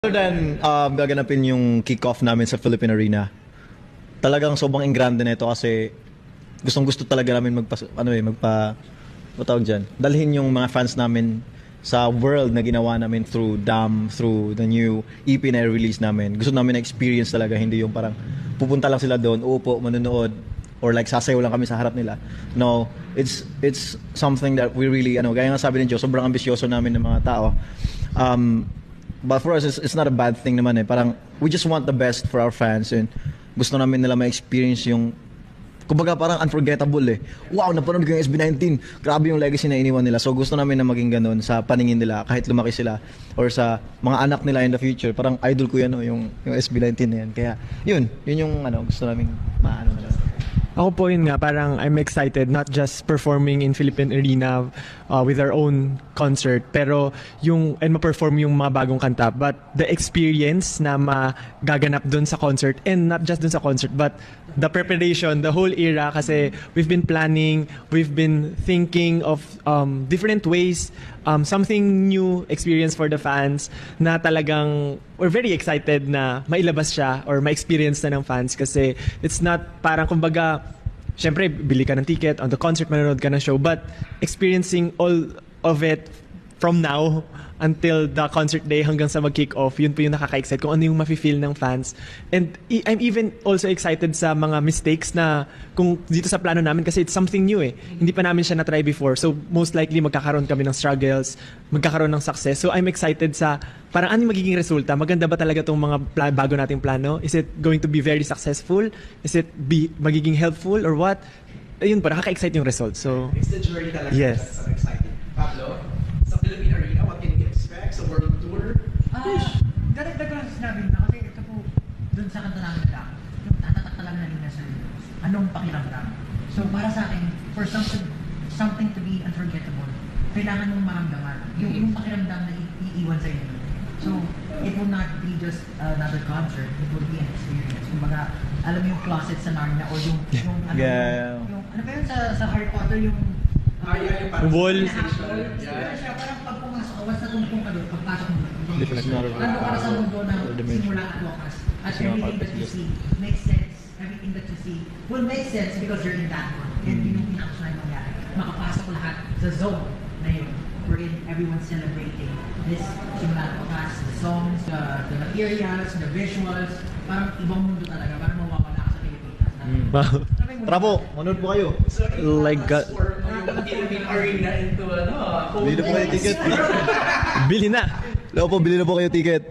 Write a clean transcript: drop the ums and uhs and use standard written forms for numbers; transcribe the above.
Other than gaganapin yung kick-off namin sa Philippine Arena, talagang sobrang engrande na ito kasi gustong-gusto talaga namin dalhin yung mga fans namin sa world na ginawa namin through DAM, through the new EP na release namin. Gusto namin na experience talaga, hindi yung parang pupunta lang sila doon, uupo, manonood, or like sasayaw lang kami sa harap nila. No, it's something that we really, gaya nga sabi ni Joe, sobrang ambisyoso namin ng mga tao. But for us, it's not a bad thing naman eh. Parang, we just want the best for our fans and gusto namin nila ma-experience yung, kumbaga parang unforgettable eh. Wow, napanood ko yung SB19. Grabe yung legacy na iniwan nila. So gusto namin na maging ganun sa paningin nila kahit lumaki sila or sa mga anak nila in the future. Parang idol ko yan, yung SB19 na yan. Kaya yun yung gusto namin maano nila. Ako po yun nga, parang I'm excited not just performing in Philippine Arena with our own concert, pero and ma-perform yung mga bagong kanta, but the experience na magaganap dun sa concert, and not just dun sa concert, but the preparation, the whole era, kasi we've been planning, we've been thinking of different ways, something new experience for the fans na talagang we're very excited na mailabas siya or ma-experience na ng fans kasi it's not parang kumbaga syempre bili ka ng ticket on the concert, manonood ka ng show, but experiencing all of it from now until the concert day hanggang sa mag-kick off, yun po yung nakaka-excite kung ano yung mafe-feel ng fans. And I'm even also excited sa mga mistakes na kung dito sa plano namin kasi it's something new eh. Hindi pa namin siya na-try before. So most likely magkakaroon kami ng struggles, magkakaroon ng success. So I'm excited sa parang ano yung magiging resulta. Maganda ba talaga itong mga bago nating plano? Is it going to be very successful? Is it magiging helpful or what? Ayun po, nakaka-excite yung result. So it's the journey talaga. yes. That's so exciting. Pablo, sa Philippine Arena, what can you expect sa world tour? Dagdag ko lang sa sinabi na kasi ito po, dun sa kanta namin na yung tatatak lang na rin sa lyrics. Anong pakiramdam? So para sa akin, for something to be unforgettable, kailangan mong maramdaman. Yung pakiramdam na iiwan sa inyo. So it will not be just another concert, it will be an experience. Kumbaga, alam mo yung closet sa Narnia or yung ano pa yun sa Harry Potter, yung wall. Siya, parang pag pumasok ka, once natungtong ka doon, pagpasok mo doon, nandun ka na sa mundo na simula at wakas. At everything that you see makes sense. Everything that you see will make sense because you're in that one. And yun yung pinakasunay mangyari. Makapasok lahat sa zone na yun, wherein everyone's celebrating this simula at wakas, the songs, the materials, the visuals, parang ibang mundo talaga, parang mawawala ka sa Pilipinas. Tara po, manood po kayo. Like Yung Philippine Arena into Bili na po kayo ticket. Bili na. Bili na po kayo ticket.